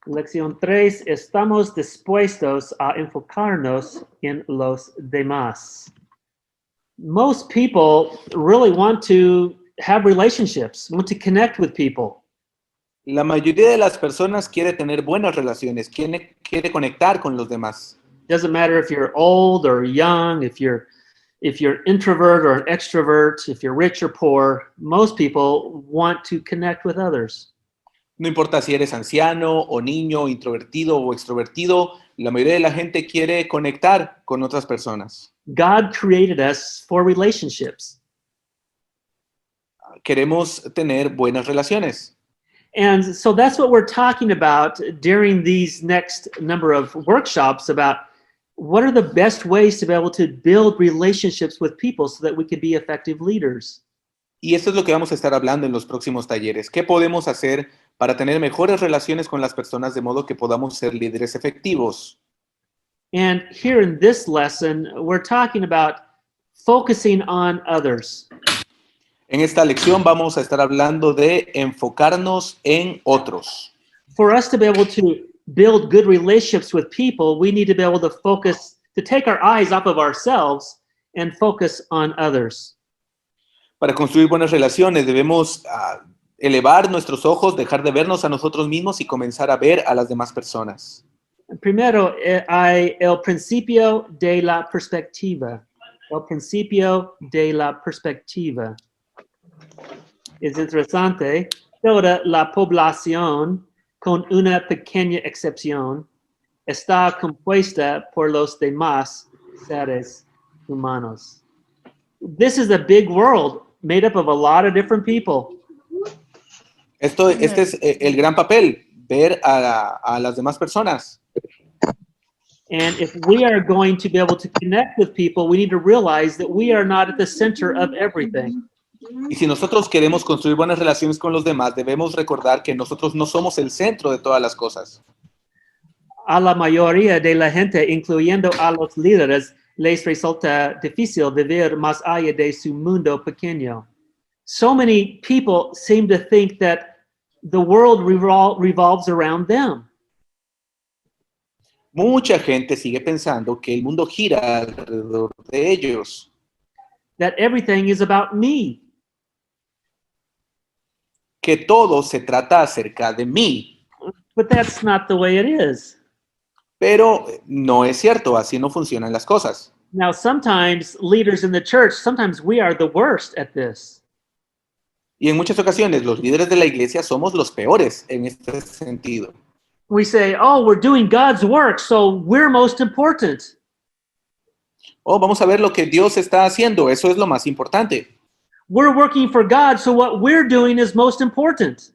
Lección 3, estamos dispuestos a enfocarnos en los demás. Most people really want to have relationships, want to connect with people. La mayoría de las personas quiere tener buenas relaciones, quiere conectar con los demás. Doesn't matter if you're old or young, if you're introvert or an extrovert, if you're rich or poor, most people want to connect with others. No importa si eres anciano o niño, introvertido o extrovertido, la mayoría de la gente quiere conectar con otras personas. God created us for relationships. Queremos tener buenas relaciones. And so that's what we're talking about during these next number of workshops about what are the best ways to be able to build relationships with people so that we can be effective leaders. Y esto es lo que vamos a estar hablando en los próximos talleres. ¿Qué podemos hacer para tener mejores relaciones con las personas de modo que podamos ser líderes efectivos? And here in this lesson, we're talking about focusing on others. En esta lección vamos a estar hablando de enfocarnos en otros. For us to be able to build good relationships with people, we need to be able to focus, to take our eyes off of ourselves and focus on others. Para construir buenas relaciones debemos elevar nuestros ojos, dejar de vernos a nosotros mismos y comenzar a ver a las demás personas. Primero, el principio de la perspectiva. El principio de la perspectiva. Es interesante, toda la población, con una pequeña excepción, está compuesta por los demás seres humanos. This is a big world made up of a lot of different people. Este es el gran papel, ver a las demás personas. And if we are going to be able to connect with people, we need to realize that we are not at the center of everything. Y si nosotros queremos construir buenas relaciones con los demás, debemos recordar que nosotros no somos el centro de todas las cosas. A la mayoría de la gente, incluyendo a los líderes, les resulta difícil vivir más allá de su mundo pequeño. So many people seem to think that the world revolves around them. Mucha gente sigue pensando que el mundo gira alrededor de ellos, That everything is about me. que todo se trata acerca de mí. But that's not the way it is. Pero no es cierto, así no funcionan las cosas. Now, sometimes leaders in the church, sometimes we are the worst at this. Y en muchas ocasiones los líderes de la iglesia somos los peores en este sentido. We say, oh, we're doing God's work, so we're most important. Oh, vamos a ver lo que Dios está haciendo, eso es lo más importante. We're working for God, so what we're doing is most important.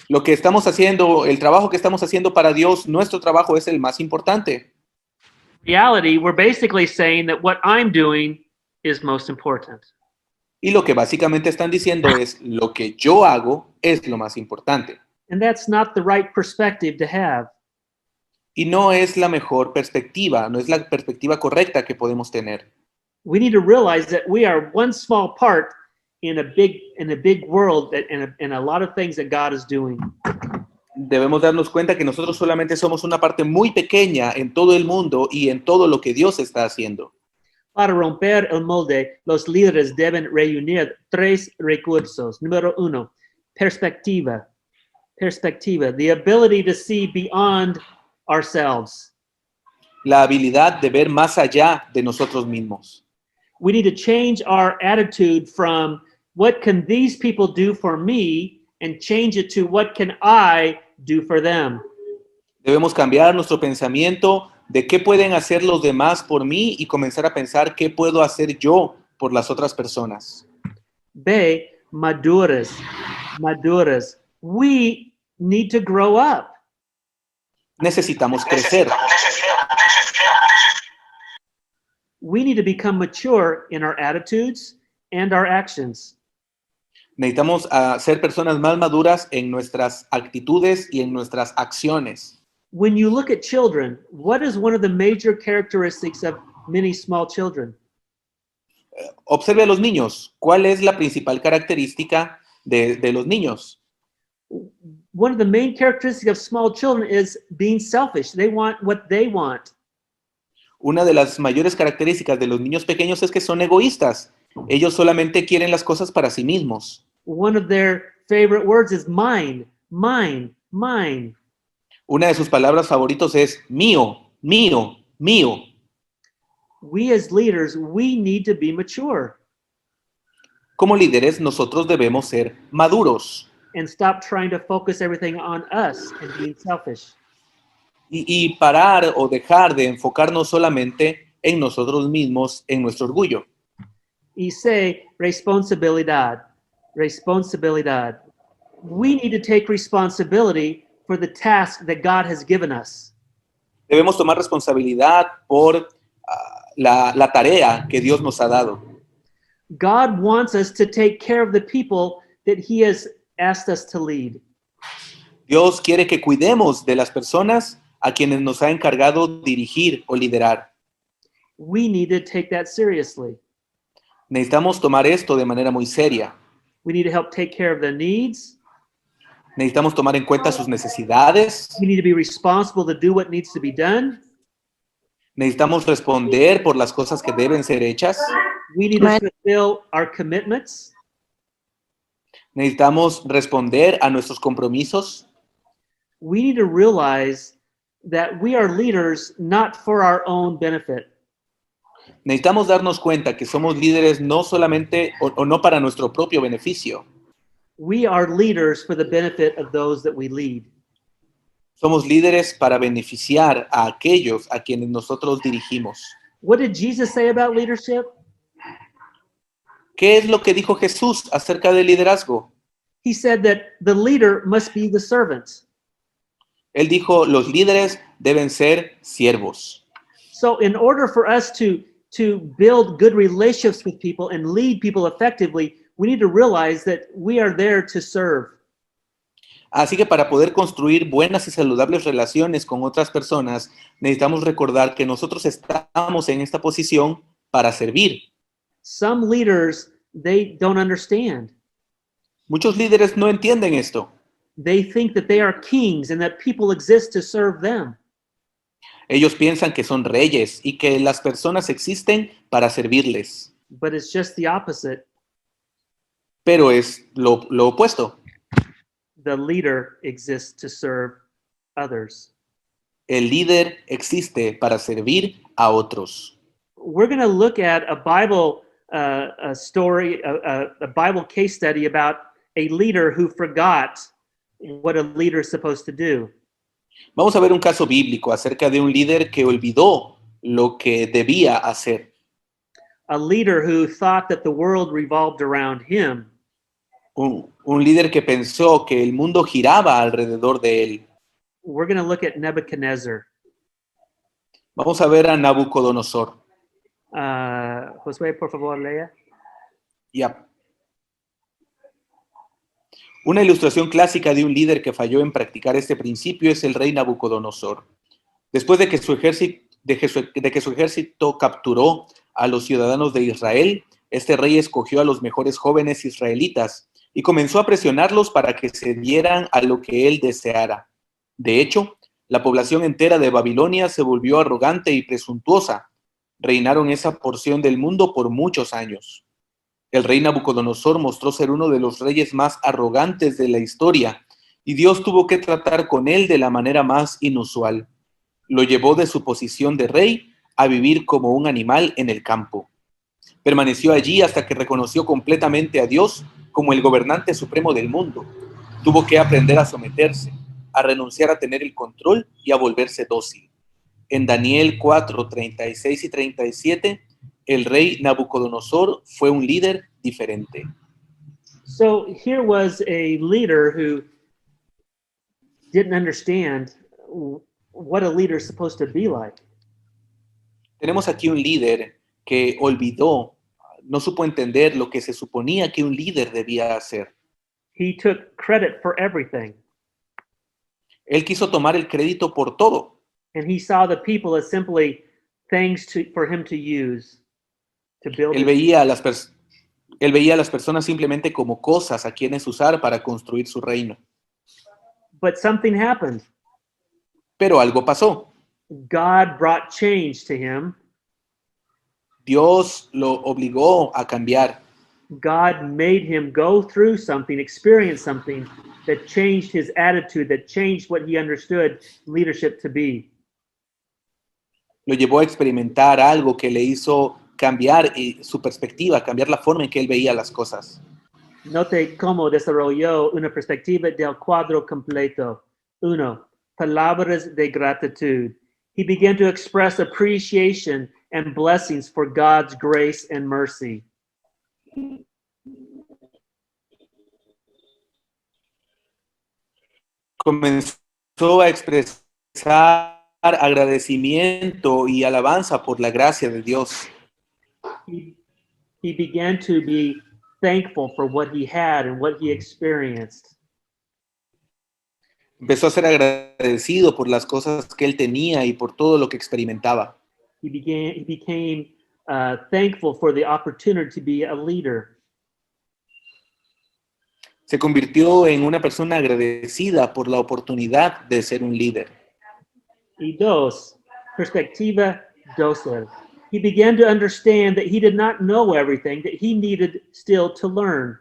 Lo que estamos haciendo, el trabajo que estamos haciendo para Dios, nuestro trabajo es el más importante. Reality, we're basically saying that what I'm doing is most important. Y lo que básicamente están diciendo es, lo que yo hago es lo más importante. And that's not the right perspective to have. Y no es la mejor perspectiva, no es la perspectiva correcta que podemos tener. We need to realize that we are one small part in a big world that in a lot of things that God is doing. Debemos darnos cuenta que nosotros solamente somos una parte muy pequeña en todo el mundo y en todo lo que Dios está haciendo. Para romper el molde, los líderes deben reunir 3 recursos. Número 1, perspectiva. Perspectiva, the ability to see beyond ourselves. La habilidad de ver más allá de nosotros mismos. We need to change our attitude from what can these people do for me and change it to what can I do for them. Debemos cambiar nuestro pensamiento de qué pueden hacer los demás por mí y comenzar a pensar qué puedo hacer yo por las otras personas. B, maduras. Maduras. We need to grow up. Necesitamos crecer. We need to become mature in our attitudes and our actions. Necesitamos ser personas más maduras en nuestras actitudes y en nuestras acciones. When you look at children, what is one of the major characteristics of many small children? Observe a los niños. ¿Cuál es la principal característica de los niños? one of the main characteristics of small children is being selfish. They want what they want. Una de las mayores características de los niños pequeños es que son egoístas. Ellos solamente quieren las cosas para sí mismos. One of their favorite words is mine, mine, mine. Una de sus palabras favoritos es mío, mío, mío. We as leaders, we need to be mature Como líderes, nosotros debemos ser maduros and stop trying to focus everything on us and being selfish. y parar o dejar de enfocarnos solamente en nosotros mismos, en nuestro orgullo. Y say responsabilidad, responsabilidad. We need to take responsibility for the task that God has given us. Debemos tomar responsabilidad por la tarea que Dios nos ha dado. God wants us to take care of the people that He has asked us to lead. Dios quiere que cuidemos de las personas a quienes nos ha encargado dirigir o liderar. We need to take that seriously. Necesitamos tomar esto de manera muy seria. We need to help take care of the needs. Necesitamos tomar en cuenta sus necesidades. We need to be responsible to do what needs to be done. Necesitamos responder por las cosas que deben ser hechas. We need to fulfill our commitments. Necesitamos responder a nuestros compromisos. We need to realize that we are leaders not for our own benefit. Necesitamos darnos cuenta que somos líderes no solamente o no para nuestro propio beneficio. We are leaders for the benefit of those that we lead. Somos líderes para beneficiar a aquellos a quienes nosotros dirigimos. What did Jesus say about leadership? ¿Qué es lo que dijo Jesús acerca del liderazgo? He said that the leader must be the servant. Él dijo, los líderes deben ser siervos. So in order for us to build good relationships with people and lead people effectively, we need to realize that we are there to serve. Así que para poder construir buenas y saludables relaciones con otras personas, necesitamos recordar que nosotros estamos en esta posición para servir. Some leaders, they don't understand. Muchos líderes no entienden esto. They think that they are kings and that people exist to serve them. Ellos piensan que son reyes y que las personas existen para servirles. But it's just the opposite. Pero es lo opuesto. The leader exists to serve others. El líder existe para servir a otros. We're going to look at a Bible story, a Bible case study about a leader who forgot what a leader is supposed to do. Vamos a ver un caso bíblico acerca de un líder que olvidó lo que debía hacer. A leader who thought that the world revolved around him. Un líder que pensó que el mundo giraba alrededor de él. We're going to look at Nebuchadnezzar. Vamos a ver a Nabucodonosor. Josué, por favor, lea. Yep. Una ilustración clásica de un líder que falló en practicar este principio es el rey Nabucodonosor. Después de que su ejército capturó a los ciudadanos de Israel, este rey escogió a los mejores jóvenes israelitas y comenzó a presionarlos para que se dieran a lo que él deseara. De hecho, la población entera de Babilonia se volvió arrogante y presuntuosa. Reinaron esa porción del mundo por muchos años. El rey Nabucodonosor mostró ser uno de los reyes más arrogantes de la historia, y Dios tuvo que tratar con él de la manera más inusual. Lo llevó de su posición de rey a vivir como un animal en el campo. Permaneció allí hasta que reconoció completamente a Dios como el gobernante supremo del mundo. Tuvo que aprender a someterse, a renunciar a tener el control y a volverse dócil. En Daniel 4, 36 y 37, el rey Nabucodonosor fue un líder diferente. So here was a leader who didn't understand what a leader is supposed to be like. Tenemos aquí un líder que olvidó, no supo entender lo que se suponía que un líder debía hacer. He took credit for everything. Él quiso tomar el crédito por todo. And he saw the people as simply things for him to use to build. Él veía a las personas simplemente como cosas a quienes usar para construir su reino. But something happened. Pero algo pasó. God brought change to him. Dios lo obligó a cambiar. God made him go through something, experience something that changed his attitude, that changed what he understood leadership to be. Lo llevó a experimentar algo que le hizo cambiar su perspectiva, cambiar la forma en que él veía las cosas. Note cómo desarrolló una perspectiva del cuadro completo. 1. Palabras de gratitud. He began to express appreciation and blessings for God's grace and mercy. Comenzó a expresar agradecimiento y alabanza por la gracia de Dios. He began to be thankful for what he had and what he experienced. Empezó a ser agradecido por las cosas que él tenía y por todo lo que experimentaba. He became thankful for the opportunity to be a leader. Se convirtió en una persona agradecida por la oportunidad de ser un líder. Y 2, perspectiva dócil. He began to understand that he did not know everything, that he needed still to learn.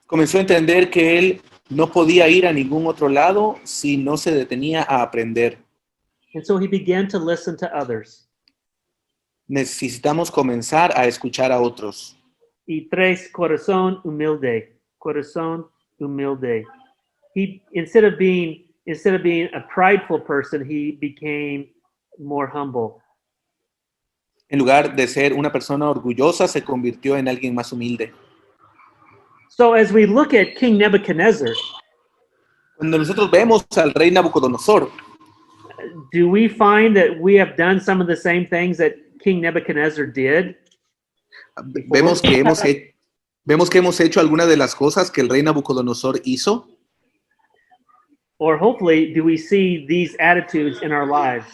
Comenzó a entender que él no podía ir a ningún otro lado si no se detenía a aprender. And so he began to listen to others. Necesitamos comenzar a escuchar a otros. Y 3, corazón humilde. Corazón humilde. He instead of being a prideful person, he became more humble. En lugar de ser una persona orgullosa, se convirtió en alguien más humilde. So as we look at King Nebuchadnezzar, Cuando nosotros vemos al rey Nabucodonosor, do we find that we have done some of the same things that King Nebuchadnezzar did? vemos que hemos hecho algunas de las cosas que el rey Nabucodonosor hizo. Or hopefully, do we see these attitudes in our lives?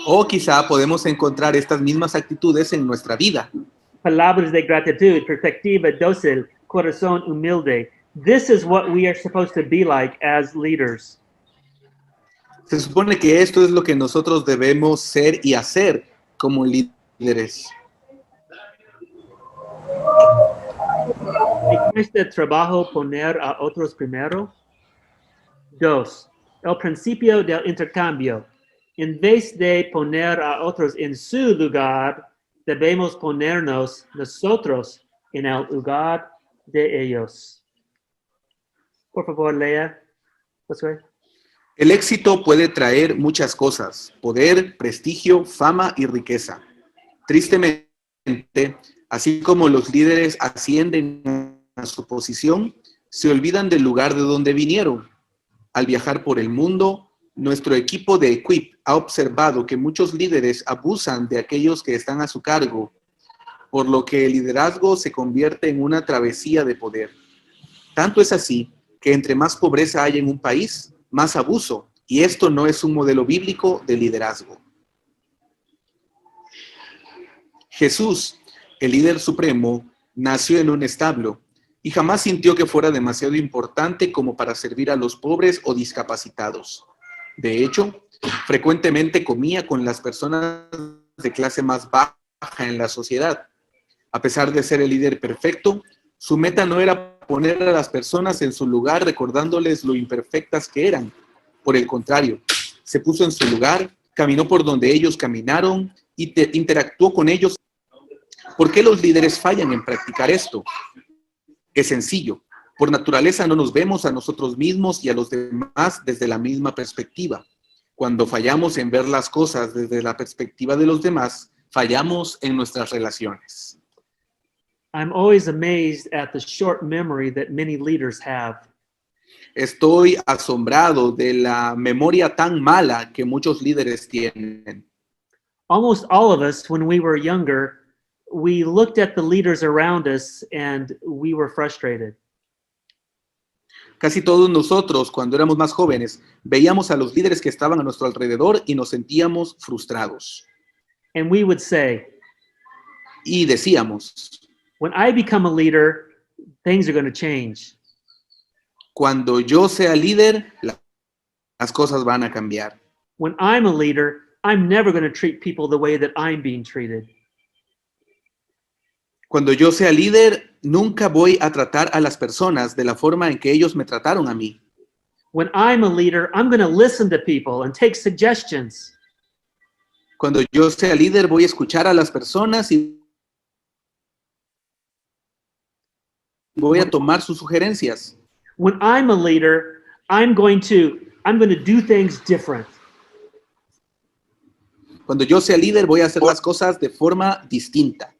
O quizá podemos encontrar estas mismas actitudes en nuestra vida. Palabras de gratitud, perspectiva dócil, corazón humilde. This is what we are supposed to be like as leaders. Se supone que esto es lo que nosotros debemos ser y hacer como líderes. ¿Me cuesta trabajo poner a otros primero? 2. El principio del intercambio. En vez de poner a otros en su lugar, debemos ponernos nosotros en el lugar de ellos. Por favor, lea. Josué. El éxito puede traer muchas cosas: poder, prestigio, fama y riqueza. Tristemente, así como los líderes ascienden a su posición, se olvidan del lugar de donde vinieron. Al viajar por el mundo, nuestro equipo de Equip ha observado que muchos líderes abusan de aquellos que están a su cargo, por lo que el liderazgo se convierte en una travesía de poder. Tanto es así que entre más pobreza hay en un país, más abuso, y esto no es un modelo bíblico de liderazgo. Jesús, el líder supremo, nació en un establo y jamás sintió que fuera demasiado importante como para servir a los pobres o discapacitados. De hecho, frecuentemente comía con las personas de clase más baja en la sociedad. A pesar de ser el líder perfecto, su meta no era poner a las personas en su lugar recordándoles lo imperfectas que eran. Por el contrario, se puso en su lugar, caminó por donde ellos caminaron y interactuó con ellos. ¿Por qué los líderes fallan en practicar esto? Es sencillo. Por naturaleza no nos vemos a nosotros mismos y a los demás desde la misma perspectiva. Cuando fallamos en ver las cosas desde la perspectiva de los demás, fallamos en nuestras relaciones. I'm always amazed at the short memory that many leaders have. Estoy asombrado de la memoria tan mala que muchos líderes tienen. Almost all of us, when we were younger, we looked at the leaders around us and we were frustrated. Casi todos nosotros, cuando éramos más jóvenes, veíamos a los líderes que estaban a nuestro alrededor y nos sentíamos frustrados. And we would say, Y decíamos, when I become a leader, things are going to change. Cuando yo sea líder, las cosas van a cambiar. When I'm a leader, I'm never going to treat people the way that I'm being treated. Cuando yo sea líder, nunca voy a tratar a las personas de la forma en que ellos me trataron a mí. When I'm a leader, I'm going to listen to people and take suggestions. Cuando yo sea líder, voy a escuchar a las personas y voy a tomar sus sugerencias. When I'm a leader, I'm going to do things different. Cuando yo sea líder, voy a hacer las cosas de forma distinta.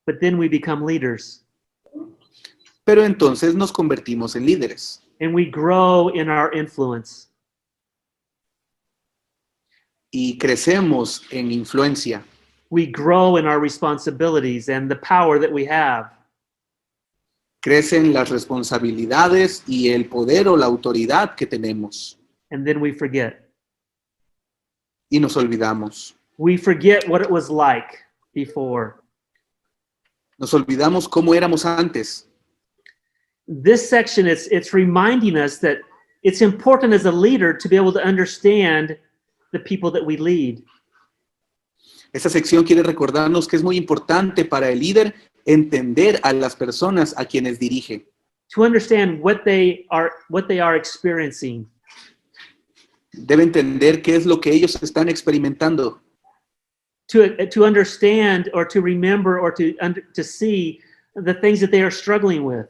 But then we become leaders Pero entonces nos convertimos en líderes and we grow in our influence. y crecemos en influencia. We grow in our responsibilities and the power that we have. Crecen las responsabilidades y el poder o la autoridad que tenemos. And then we forget. Y nos olvidamos. We forget what it was like before. Nos olvidamos cómo éramos antes. This section, it's reminding us that it's important as a leader to be able to understand the people that we lead. Esta sección quiere recordarnos que es muy importante para el líder entender a las personas a quienes dirige. To understand what they are experiencing. Debe entender qué es lo que ellos están experimentando. To understand or to remember or to see the things that they are struggling with.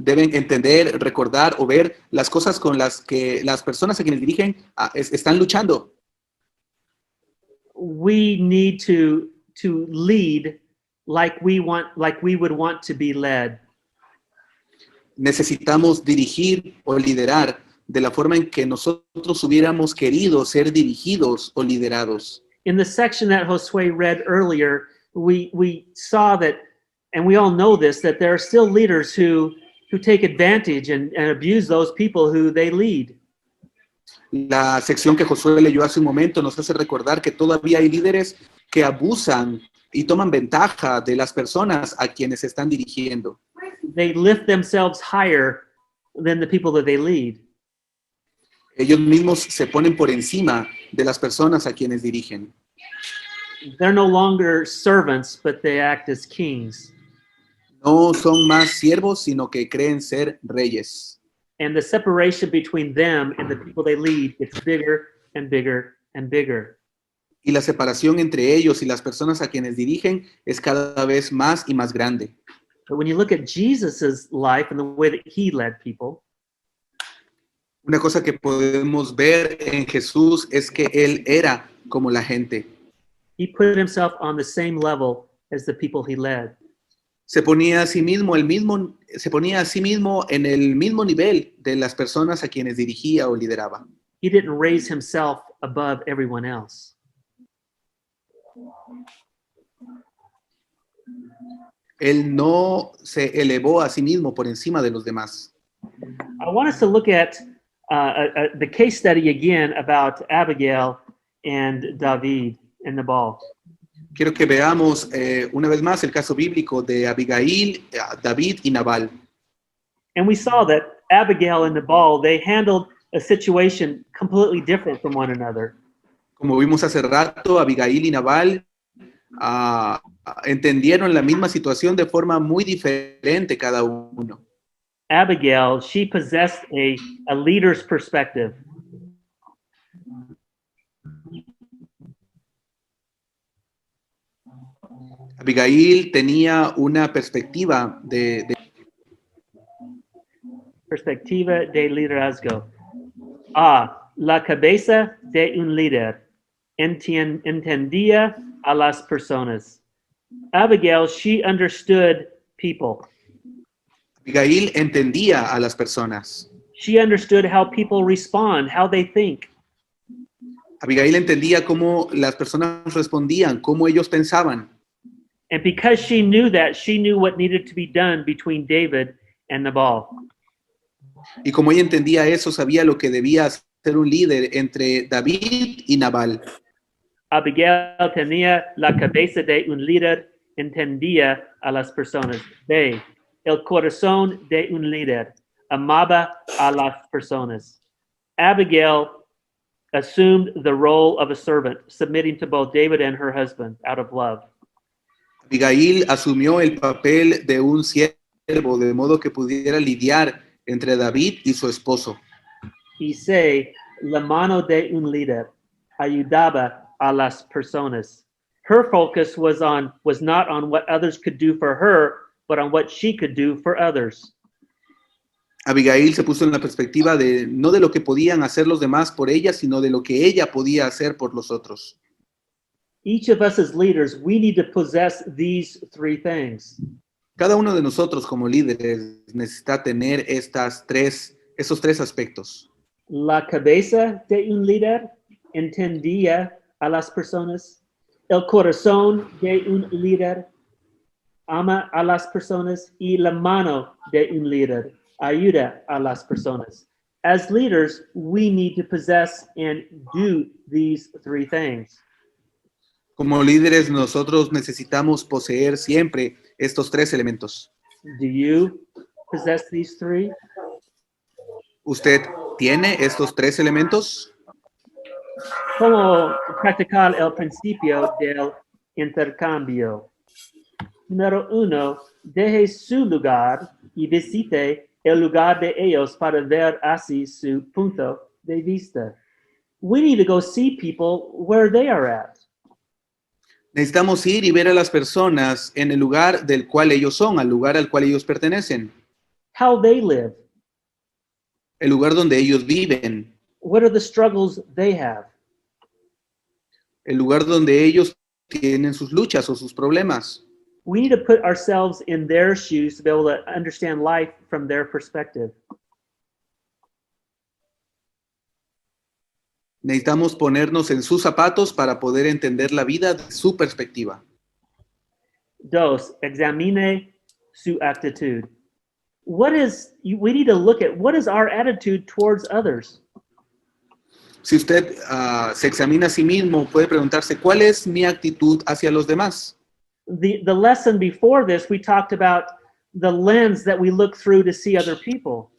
Deben entender, recordar o ver las cosas con las que las personas a quienes dirigen están luchando. We need to lead like we would want to be led. Necesitamos dirigir o liderar de la forma en que nosotros hubiéramos querido ser dirigidos o liderados. In the section that Josue read earlier, we saw that, and we all know this, that there are still leaders who take advantage and abuse those people who they lead. La sección que Josué leyó hace un momento nos hace recordar que todavía hay líderes que abusan y toman ventaja de las personas a quienes están dirigiendo. They lift themselves higher than the people that they lead. Ellos mismos se ponen por encima de las personas a quienes dirigen. They're no longer servants, but they act as kings. No son más siervos, sino que creen ser reyes. And the separation between them and the people they lead gets bigger and bigger and bigger. Y la separación entre ellos y las personas a quienes dirigen es cada vez más y más grande. But when you look at Jesus's life and the way that he led people, una cosa que podemos ver en Jesús es que él era como la gente. He put himself on the same level as the people he led. Se ponía a sí mismo en el mismo nivel de las personas a quienes dirigía o lideraba. He didn't raise himself above everyone else. Él no se elevó a sí mismo por encima de los demás. I want us to look at the case study again about Abigail and David and Nabal. Quiero que veamos una vez más el caso bíblico de Abigail, David y Nabal. And we saw that Abigail and Nabal, they handled a situation completely different from one another. Como vimos hace rato, Abigail y Nabal entendieron la misma situación de forma muy diferente cada uno. Abigail, she possessed a leader's perspective. Abigail tenía una perspectiva Perspectiva de liderazgo. La cabeza de un líder entendía a las personas. Abigail, she understood people. Abigail entendía a las personas. She understood how people respond, how they think. Abigail entendía cómo las personas respondían, cómo ellos pensaban. And because she knew that, she knew what needed to be done between David and Nabal. Y como ella entendía eso, sabía lo que debía ser un líder entre David y Nabal. Abigail tenía la cabeza de un líder, entendía a las personas. B. el corazón de un líder. Amaba a las personas. Abigail assumed the role of a servant, submitting to both David and her husband out of love. Abigail asumió el papel de un siervo, de modo que pudiera lidiar entre David y su esposo. Y se la mano de un líder ayudaba a las personas. Her focus was not on what others could do for her, but on what she could do for others. Abigail se puso en la perspectiva de no de lo que podían hacer los demás por ella, sino de lo que ella podía hacer por los otros. Each of us as leaders, we need to possess these three things. Cada uno de nosotros como líderes necesita tener esos tres aspectos. La cabeza de un líder entendía a las personas. El corazón de un líder ama a las personas. Y la mano de un líder ayuda a las personas. As leaders, we need to possess and do these three things. Como líderes nosotros necesitamos poseer siempre estos tres elementos. Do you possess these three? ¿Usted tiene estos tres elementos? Como practicar el principio del intercambio. Número 1, deje su lugar y visite el lugar de ellos para ver así su punto de vista. We need to go see people where they are at. Necesitamos ir y ver a las personas en el lugar del cual ellos son, al lugar al cual ellos pertenecen, How they live. el lugar donde ellos viven, What are the struggles they have? el lugar donde ellos tienen sus luchas o sus problemas. We need to put ourselves in their shoes to be able to understand life from their perspective. Necesitamos ponernos en sus zapatos para poder entender la vida de su perspectiva. 2, examine su actitud. We need to look at what is our attitude towards others. Si usted se examina a sí mismo, puede preguntarse, ¿cuál es mi actitud hacia los demás? The lesson before this, we talked about the lens that we look through to see other people.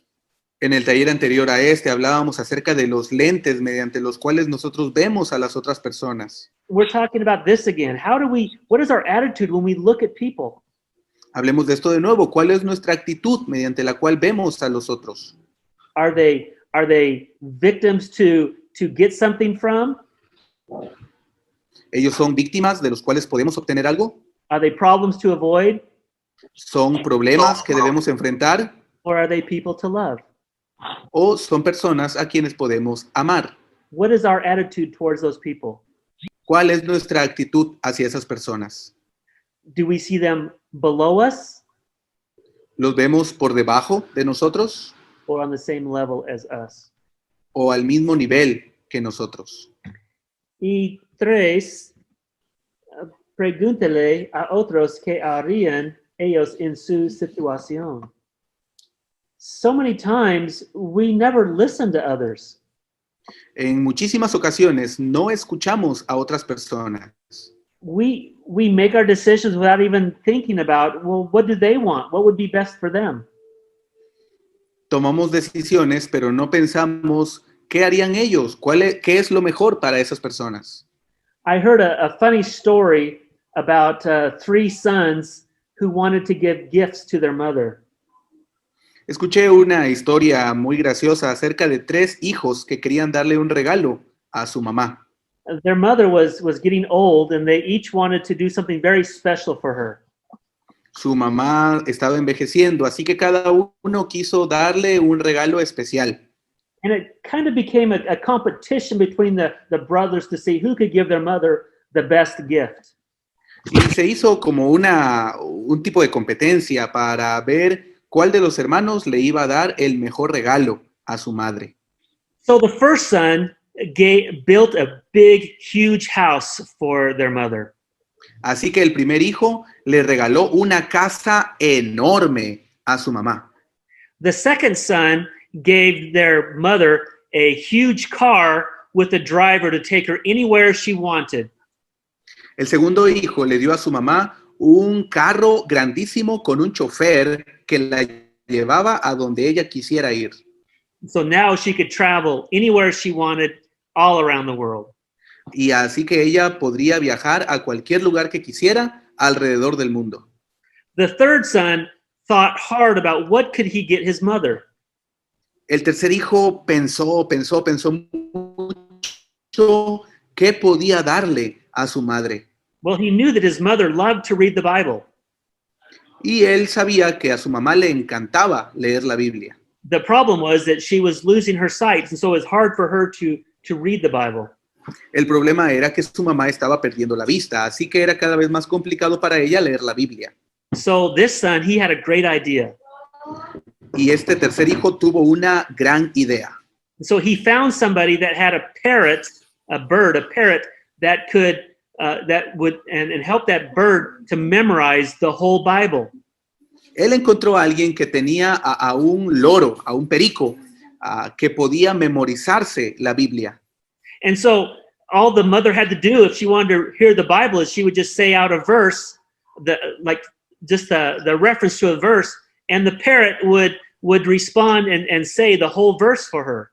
En el taller anterior a este hablábamos acerca de los lentes mediante los cuales nosotros vemos a las otras personas. We're talking about this again. What is our attitude when we look at people? Hablemos de esto de nuevo. ¿Cuál es nuestra actitud mediante la cual vemos a los otros? Are they victims to get something from? ¿Ellos son víctimas de los cuales podemos obtener algo? Are they problems to avoid? ¿Son problemas que debemos enfrentar? Or are they people to love? ¿O son personas a quienes podemos amar? What is our attitude towards those people? ¿Cuál es nuestra actitud hacia esas personas? Do we see them below us ¿Los vemos por debajo de nosotros or on the same level as us? o al mismo nivel que nosotros? Y 3, pregúntele a otros qué harían ellos en su situación. So many times we never listen to others. En muchísimas ocasiones no escuchamos a otras personas. We make our decisions without even thinking about, well, what do they want? What would be best for them? Tomamos decisiones, pero no pensamos qué harían ellos, qué es lo mejor para esas personas. I heard a funny story about 3 sons who wanted to give gifts to their mother. Escuché una historia muy graciosa acerca de 3 hijos que querían darle un regalo a su mamá. Their mother was getting old and they each wanted to do something very special for her. Su mamá estaba envejeciendo, así que cada uno quiso darle un regalo especial. And it kind of became a competition between the brothers to see who could give their mother the best gift. Y se hizo como un tipo de competencia para ver cuál de los hermanos le iba a dar el mejor regalo a su madre. So the first son built a big, huge house for their mother. Así que el primer hijo le regaló una casa enorme a su mamá. The second son gave their mother a huge car with a driver to take her anywhere she wanted. El segundo hijo le dio a su mamá un carro grandísimo con un chofer que la llevaba a donde ella quisiera ir. So now she could travel anywhere she wanted all around the world. Y así que ella podría viajar a cualquier lugar que quisiera alrededor del mundo. The third son thought hard about what could he get his mother. El tercer hijo pensó mucho qué podía darle a su madre. Well, he knew that his mother loved to read the Bible. Y él sabía que a su mamá le encantaba leer la Biblia. The problem was that she was losing her sight, and so it was hard for her to read the Bible. El problema era que su mamá estaba perdiendo la vista, así que era cada vez más complicado para ella leer la Biblia. So this son, he had a great idea. Y este tercer hijo tuvo una gran idea. So he found somebody that had a parrot that could that would and help that bird to memorize the whole Bible. Él encontró a alguien que tenía a un loro, a un perico, que podía memorizarse la Biblia. And so all the mother had to do if she wanted to hear the Bible is she would just say out a verse, the reference to a verse, and the parrot would respond and say the whole verse for her.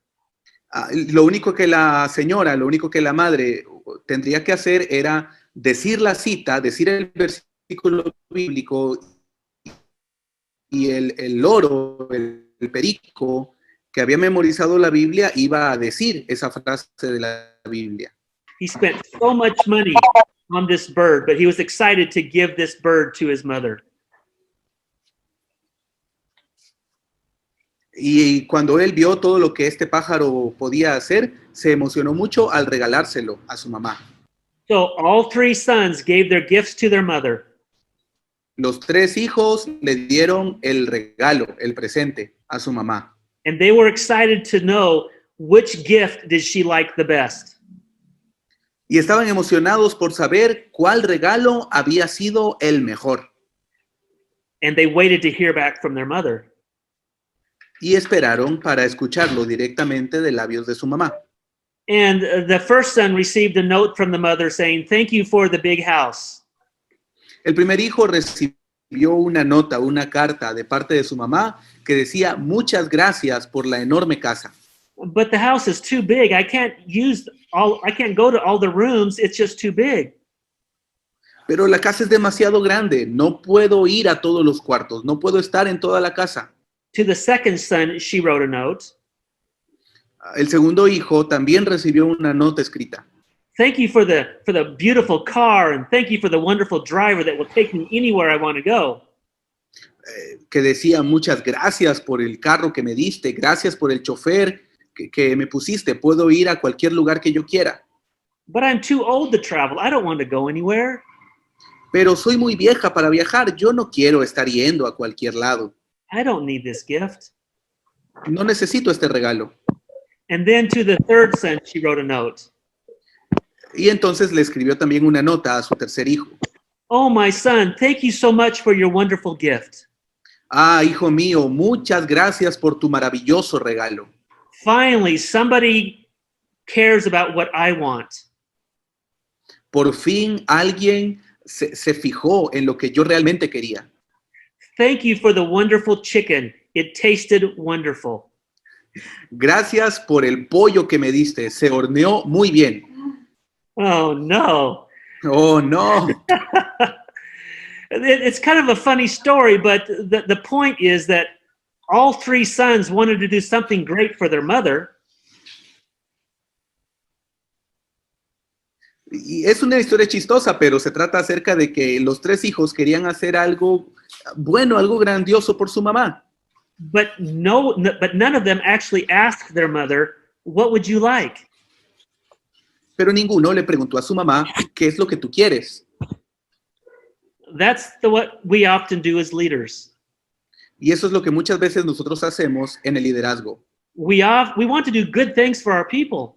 Lo único que la madre tendría que hacer era decir la cita, decir el versículo bíblico, y el loro, el perico, que había memorizado la Biblia, iba a decir esa frase de la Biblia. He spent so much money on this bird, but he was excited to give this bird to his mother. Y cuando él vio todo lo que este pájaro podía hacer, se emocionó mucho al regalárselo a su mamá. So all three sons gave their gifts to their mother. Los tres hijos le dieron el regalo, el presente, a su mamá. And they were excited to know which gift did she like the best. Y estaban emocionados por saber cuál regalo había sido el mejor. And they waited to hear back from their mother. Y esperaron para escucharlo directamente de labios de su mamá. And the first son received a note from the mother saying, "Thank you for the big house." El primer hijo recibió una nota, una carta de parte de su mamá que decía muchas gracias por la enorme casa. But the house is too big. I can't go to all the rooms. It's just too big. Pero la casa es demasiado grande. No puedo ir a todos los cuartos. No puedo estar en toda la casa. To the second son, she wrote a note. El segundo hijo también recibió una nota escrita. Thank you for the beautiful car, and thank you for the wonderful driver that will take me anywhere I want to go. Que decía muchas gracias por el carro que me diste, gracias por el chofer que me pusiste, puedo ir a cualquier lugar que yo quiera. But I'm too old to travel. I don't want to go anywhere. Pero soy muy vieja para viajar, yo no quiero estar yendo a cualquier lado. I don't need this gift. No necesito este regalo. And then to the third son, she wrote a note. Y entonces le escribió también una nota a su tercer hijo. Oh, my son, thank you so much for your wonderful gift. Ah, hijo mío, muchas gracias por tu maravilloso regalo. Finally, somebody cares about what I want. Por fin alguien se fijó en lo que yo realmente quería. Thank you for the wonderful chicken. It tasted wonderful. Gracias por el pollo que me diste. Se horneó muy bien. Oh, no. Oh, no. It's kind of a funny story, but the point is that all three sons wanted to do something great for their mother. Y es una historia chistosa, pero se trata acerca de que los tres hijos querían hacer algo bueno, algo grandioso por su mamá. But none of them actually asked their mother, "What would you like?" Pero ninguno le preguntó a su mamá, ¿qué es lo que tú quieres? That's what we often do as leaders. Y eso es lo que muchas veces nosotros hacemos en el liderazgo. We want to do good things for our people.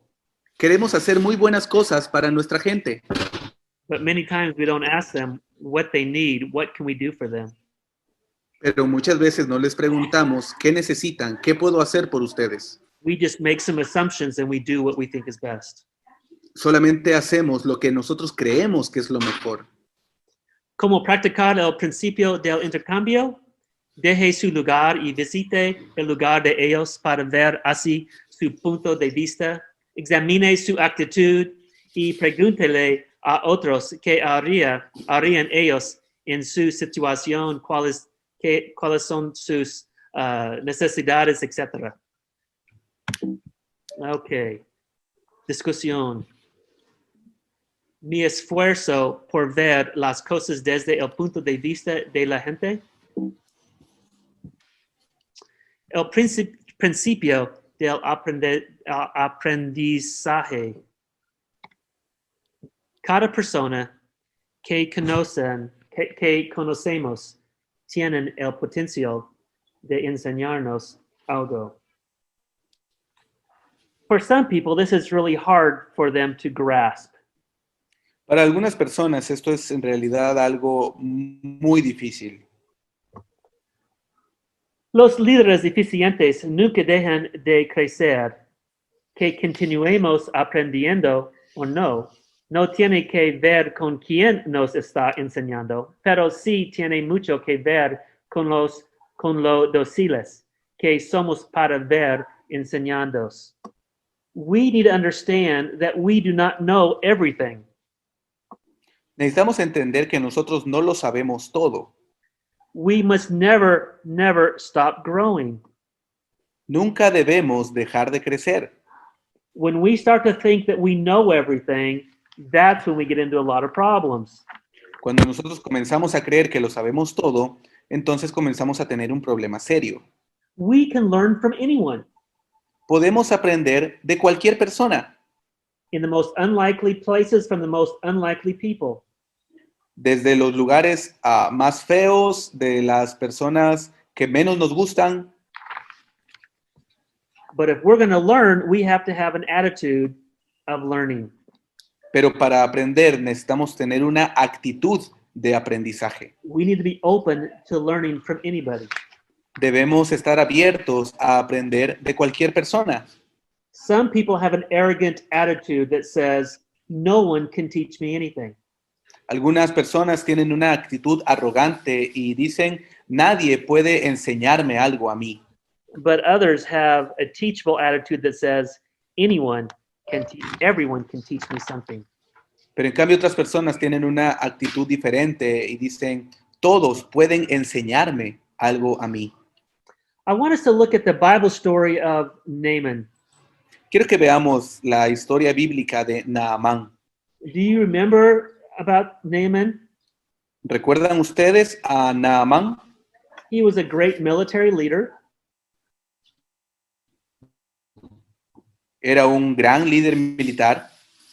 Queremos hacer muy buenas cosas para nuestra gente. But many times we don't ask them what they need. What can we do for them? Pero muchas veces no les preguntamos qué necesitan, qué puedo hacer por ustedes. We just make some assumptions and we do what we think is best. Solamente hacemos lo que nosotros creemos que es lo mejor. ¿Cómo practicar el principio del intercambio? Deje su lugar y visite el lugar de ellos para ver así su punto de vista. Examine su actitud y pregúntele a otros qué harían ellos en su situación, cuáles son sus necesidades, etc. Ok. Discusión. Mi esfuerzo por ver las cosas desde el punto de vista de la gente. El principio del aprendizaje. Cada persona que conocemos tienen el potencial de enseñarnos algo. For some people, this is really hard for them to grasp. Para algunas personas esto es en realidad algo muy difícil. Los líderes eficientes nunca dejan de crecer. Que continuemos aprendiendo o no, no tiene que ver con quién nos está enseñando, pero sí tiene mucho que ver con lo dóciles que somos para ver enseñándonos. We need to understand that we do not know everything. Necesitamos entender que nosotros no lo sabemos todo. We must never stop growing. Nunca debemos dejar de crecer. When we start to think that we know everything, that's when we get into a lot of problems. Cuando nosotros comenzamos a creer que lo sabemos todo, entonces comenzamos a tener un problema serio. We can learn from anyone. Podemos aprender de cualquier persona, In the most unlikely places, from the most unlikely people. desde los lugares más feos, de las personas que menos nos gustan. But if we're going to learn, we have to have an attitude of learning. Pero para aprender necesitamos tener una actitud de aprendizaje. We need to be open to learning from anybody. Debemos estar abiertos a aprender de cualquier persona. Some people have an arrogant attitude that says, no one can teach me anything. Algunas personas tienen una actitud arrogante y dicen, nadie puede enseñarme algo a mí. But others have a teachable attitude that says, everyone can teach me something. Pero en cambio otras personas tienen una actitud diferente y dicen, todos pueden enseñarme algo a mí. I want us to look at the Bible story of Naaman. Quiero que veamos la historia bíblica de Naamán. Do you remember about Naaman? ¿Recuerdan ustedes a Naamán? He was a great military leader. Era un gran líder militar.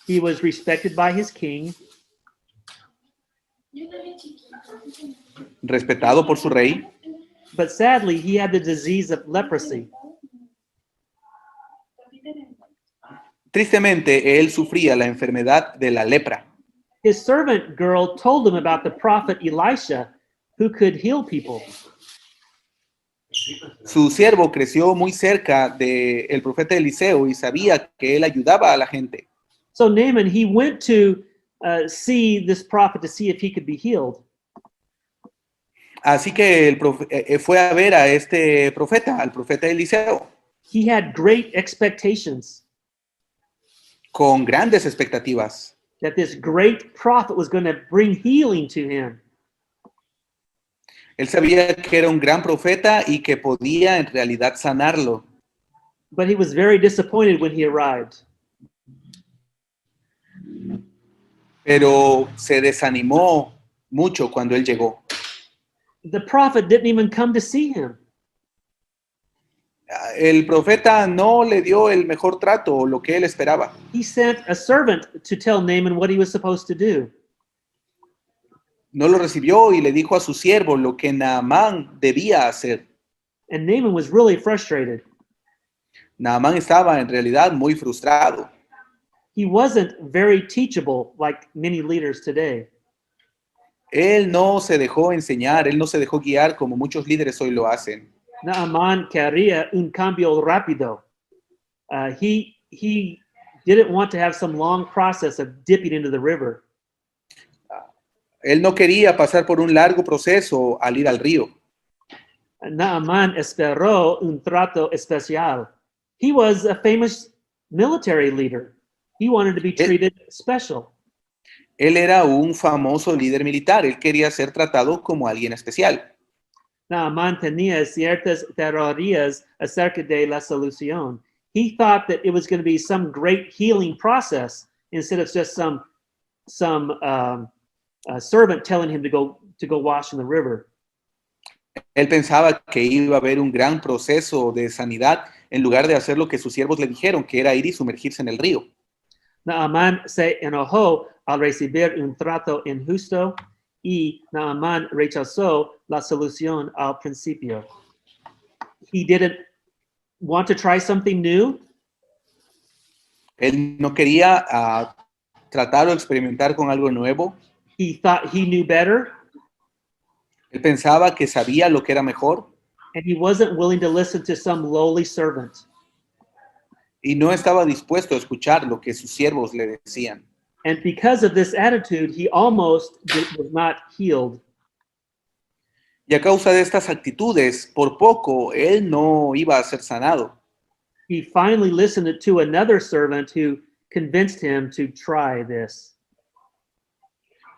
He was respected by his king. Respetado por su rey. But sadly, he had the disease of leprosy. Tristemente, él sufría la enfermedad de la lepra. His servant girl told him about the prophet Elisha, who could heal people. Su siervo creció muy cerca del profeta Eliseo y sabía que él ayudaba a la gente. So Naaman, he went to see this prophet to see if he could be healed. Así que fue a ver a este profeta, al profeta Eliseo, He had great expectations con grandes expectativas, that this great prophet was going to bring healing to him. Él sabía que era un gran profeta y que podía en realidad sanarlo. But he was very disappointed when he arrived. Pero se desanimó mucho cuando él llegó. The prophet didn't even come to see him. El profeta no le dio el mejor trato o lo que él esperaba. He sent a servant to tell Naaman what he was supposed to do. No lo recibió y le dijo a su siervo lo que Naamán debía hacer. And Naaman was really frustrated. Naamán estaba en realidad muy frustrado. He wasn't very teachable like many leaders today. Él no se dejó enseñar, él no se dejó guiar como muchos líderes hoy lo hacen. Naaman quería un cambio rápido. He didn't want to have some long process of dipping into the river. Él no quería pasar por un largo proceso al ir al río. Naaman esperó un trato especial. He was a famous military leader. He wanted to be treated special. Él era un famoso líder militar. Él quería ser tratado como alguien especial. Naaman tenía ciertas teorías acerca de la solución. He thought that it was going to be some great healing process instead of just some servant telling him to go wash in the river. Él pensaba que iba a haber un gran proceso de sanidad en lugar de hacer lo que sus siervos le dijeron, que era ir y sumergirse en el río. Naaman se enojó al recibir un trato injusto y Naaman rechazó la solución al principio. He didn't want to try something new. Él no quería tratar o experimentar con algo nuevo. He thought he knew better. Él pensaba que sabía lo que era mejor. And he wasn't willing to listen to some lowly servant. Y no estaba dispuesto a escuchar lo que sus siervos le decían. And because of this attitude, he almost was not healed. Y a causa de estas actitudes, por poco, él no iba a ser sanado. He finally listened to another servant who convinced him to try this.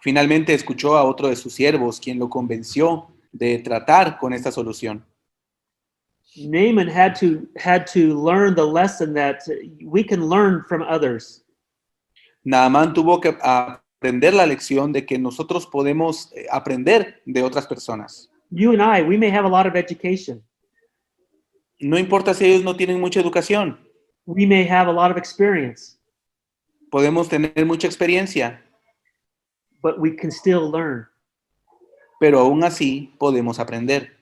Finalmente escuchó a otro de sus siervos, quien lo convenció de tratar con esta solución. Naaman had to learn the lesson that we can learn from others. Naamán tuvo que aprender la lección de que nosotros podemos aprender de otras personas. You and I, we may have a lot of education. No importa si ellos no tienen mucha educación. We may have a lot of experience. Podemos tener mucha experiencia. But we can still learn. Pero aún así podemos aprender.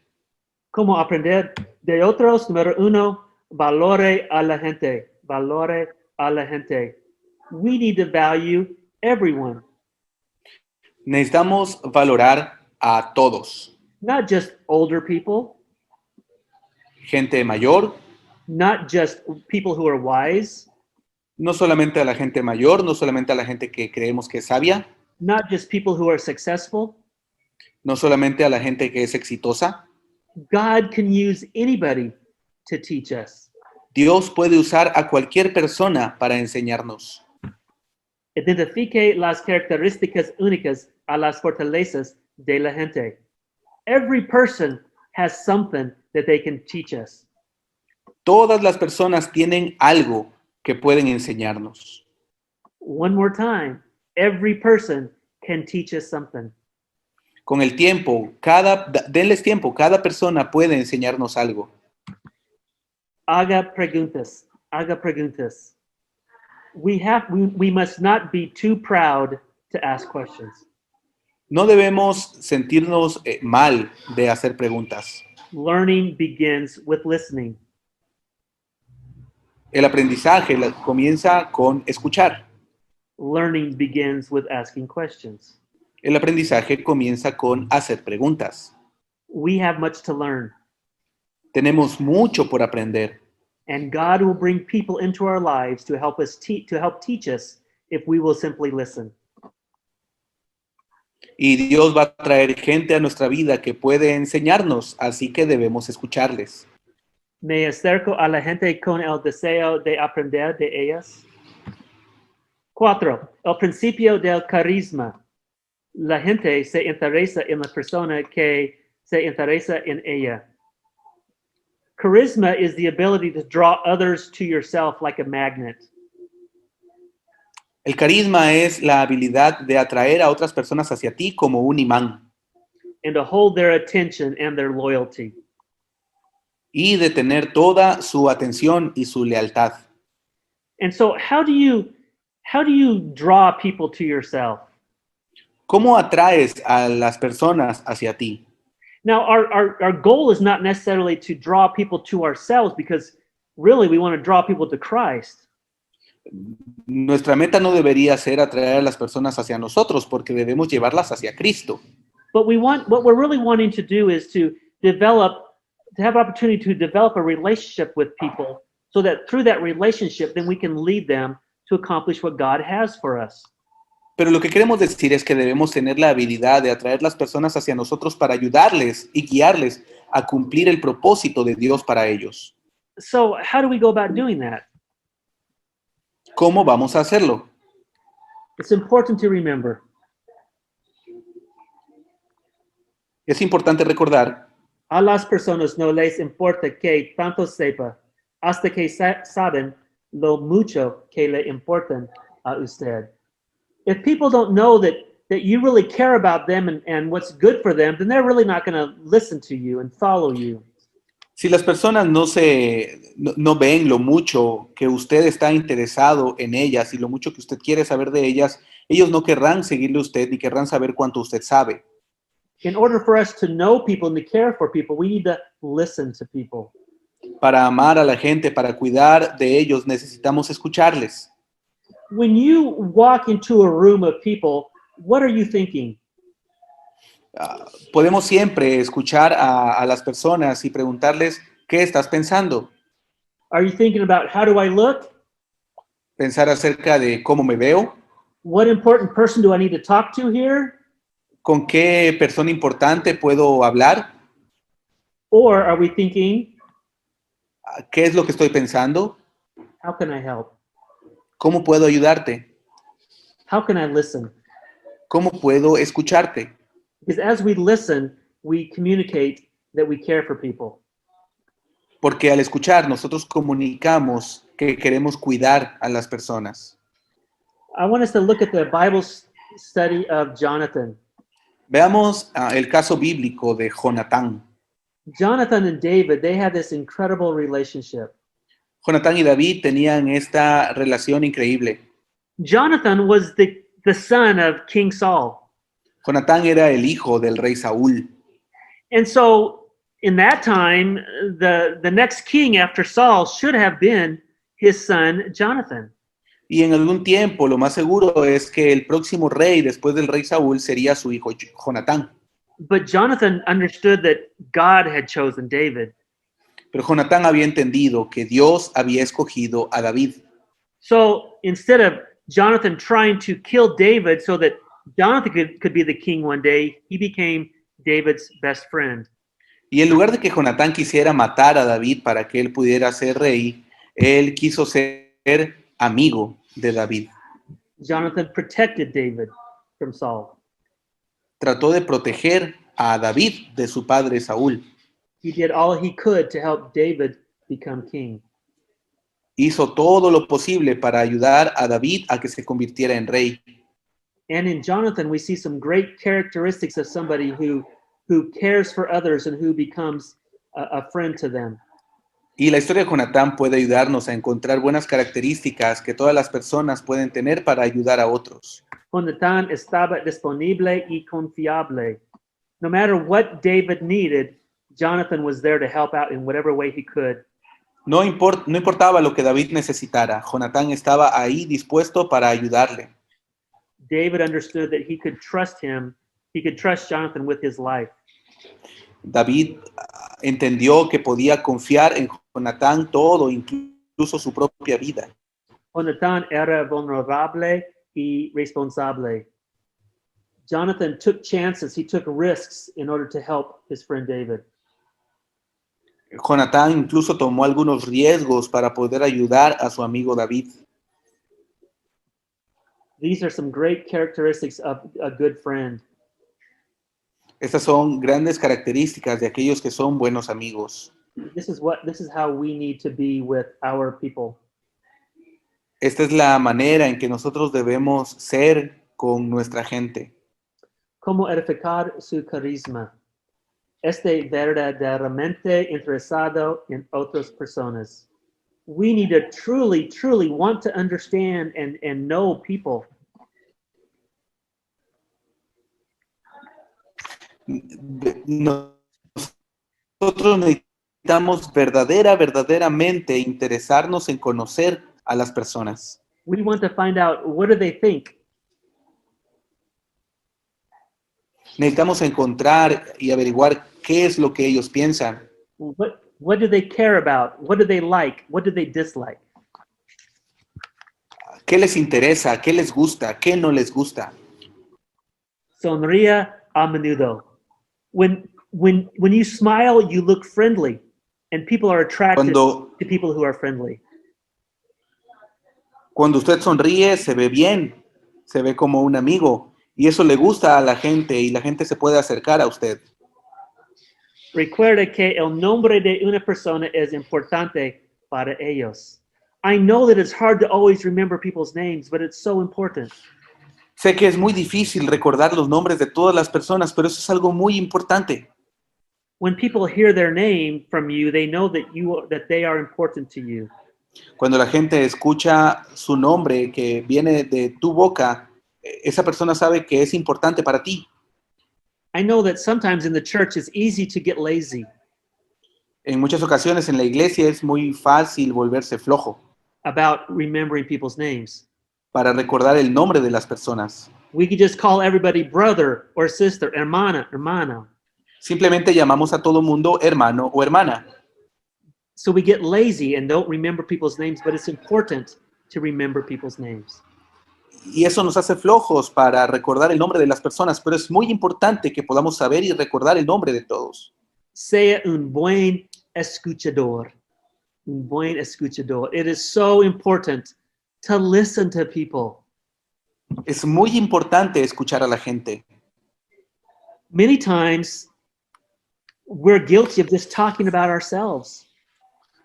¿Cómo aprender? De otros, número uno, valore a la gente. Valore a la gente. We need to value everyone. Necesitamos valorar a todos. Not just older people. Gente mayor. Not just people who are wise. No solamente a la gente mayor, no solamente a la gente que creemos que es sabia. Not just people who are successful. No solamente a la gente que es exitosa. God can use anybody to teach us. Dios puede usar a cualquier persona para enseñarnos. Identifique las características únicas a las fortalezas de la gente. Every person has something that they can teach us. Todas las personas tienen algo que pueden enseñarnos. One more time. Every person can teach us something. Con el tiempo, denles tiempo, cada persona puede enseñarnos algo. Haga preguntas. Haga preguntas. We must not be too proud to ask questions. No debemos sentirnos mal de hacer preguntas. Learning begins with listening. El aprendizaje comienza con escuchar. Learning begins with asking questions. El aprendizaje comienza con hacer preguntas. We have much to learn. Tenemos mucho por aprender. And God will bring people into our lives to help us teach us if we will simply listen. Y Dios va a traer gente a nuestra vida que puede enseñarnos, así que debemos escucharles. Me acerco a la gente con el deseo de aprender de ellas. 4. El principio del carisma. La gente se interesa en la persona que se interesa en ella. Charisma is the ability to draw others to yourself like a magnet. El carisma es la habilidad de atraer a otras personas hacia ti como un imán. And to hold their attention and their loyalty. Y de tener toda su atención y su lealtad. And so how do you draw people to yourself? ¿Cómo atraes a las personas hacia ti? Now, our goal is not necessarily to draw people to ourselves because really we want to draw people to Christ. Nuestra meta no debería ser atraer a las personas hacia nosotros porque debemos llevarlas hacia Cristo. But what we're really wanting to do is to have opportunity to develop a relationship with people so that through that relationship, then we can lead them to accomplish what God has for us. Pero lo que queremos decir es que debemos tener la habilidad de atraer las personas hacia nosotros para ayudarles y guiarles a cumplir el propósito de Dios para ellos. So how do we go about doing that? ¿Cómo vamos a hacerlo? It's important to remember Es importante recordar a las personas no les importa que tanto sepa hasta que saben lo mucho que le importan a usted. If people don't know that you really care about them and what's good for them, then they're really not going to listen to you and follow you. si las personas no ven lo mucho que usted está interesado en ellas y lo mucho que usted quiere saber de ellas, ellos no querrán seguirle a usted ni querrán saber cuánto usted sabe. In order for us to know people and to care for people, we need to listen to people. Para amar a la gente, para cuidar de ellos, necesitamos escucharles. When you walk into a room of people, what are you thinking? Podemos siempre escuchar a las personas y preguntarles, ¿qué estás pensando? Are you thinking about how do I look? Pensar acerca de cómo me veo, What important person do I need to talk to here? con qué persona importante puedo hablar, Or are we thinking, qué es lo que estoy pensando, how can I help? cómo puedo ayudarte, How can I listen? cómo puedo escucharte. Because as we listen, we communicate that we care for people. Porque al escuchar nosotros comunicamos que queremos cuidar a las personas. I want us to look at the Bible study of Jonathan. Veamos el caso bíblico de Jonatán. Jonathan and David, they had this incredible relationship. Jonatán y David tenían esta relación increíble. Jonathan was the son of King Saul. Jonatán era el hijo del rey Saúl. And so in that time, the next king after Saul should have been his son, Jonathan. Y en algún tiempo lo más seguro es que el próximo rey después del rey Saúl sería su hijo Jonatán. But Jonathan understood that God had chosen David. Pero Jonatán había entendido que Dios había escogido a David. So instead of Jonathan trying to kill David so that Jonathan could be the king one day, he became David's best friend. Y en lugar de que Jonatán quisiera matar a David para que él pudiera ser rey, él quiso ser amigo de David. Jonathan protected David from Saul. Trató de proteger a David de su padre Saúl. He did all he could to help David become king. Hizo todo lo posible para ayudar a David a que se convirtiera en rey. And in Jonathan, we see some great characteristics of somebody who cares for others and who becomes a friend to them. Y la historia de Jonatán puede ayudarnos a encontrar buenas características que todas las personas pueden tener para ayudar a otros. Jonathan estaba disponible y confiable. No matter what David needed, Jonathan was there to help out in whatever way he could. No importaba lo que David necesitara, Jonatán estaba ahí dispuesto para ayudarle. David understood that he could trust Jonathan with his life. David entendió que podía confiar en Jonatán todo, incluso su propia vida. Jonathan era vulnerable y responsable. Jonathan took chances, he took risks in order to help his friend David. Jonatán incluso tomó algunos riesgos para poder ayudar a su amigo David. These are some great characteristics of a good friend. Estas son grandes características de aquellos que son buenos amigos. This is how we need to be with our people. Esta es la manera en que nosotros debemos ser con nuestra gente. Cómo edificar su carisma. Verdaderamente interesado en otras personas. We need to truly want to understand and know people. Nosotros necesitamos verdaderamente interesarnos en conocer a las personas. We want to find out, what do they think? Necesitamos encontrar y averiguar qué es lo que ellos piensan. What do they care about? What do they like? What do they dislike? ¿Qué les interesa? ¿Qué les gusta? ¿Qué no les gusta? Sonría a menudo. When you smile, you look friendly, and people are attracted Cuando, to people who are friendly. cuando usted sonríe, se ve bien, se ve como un amigo, y eso le gusta a la gente y la gente se puede acercar a usted. Recuerda que el nombre de una persona es importante para ellos. I know that it's hard to always remember people's names, but it's so important. Sé que es muy difícil recordar los nombres de todas las personas, pero eso es algo muy importante. When people hear their name from you, they know that they are important to you. Cuando la gente escucha su nombre que viene de tu boca, esa persona sabe que es importante para ti. I know that sometimes in the church it's easy to get lazy En muchas ocasiones en la iglesia es muy fácil volverse flojo about remembering people's names. para recordar el nombre de las personas. We could just call everybody brother or sister, hermana, hermano. Simplemente llamamos a todo mundo hermano o hermana. So we get lazy and don't remember people's names, but it's important to remember people's names. Y eso nos hace flojos para recordar el nombre de las personas, pero es muy importante que podamos saber y recordar el nombre de todos. Sea un buen escuchador. Un buen escuchador. It is so important to listen to people. Es muy importante escuchar a la gente. Many times we're guilty of just talking about ourselves.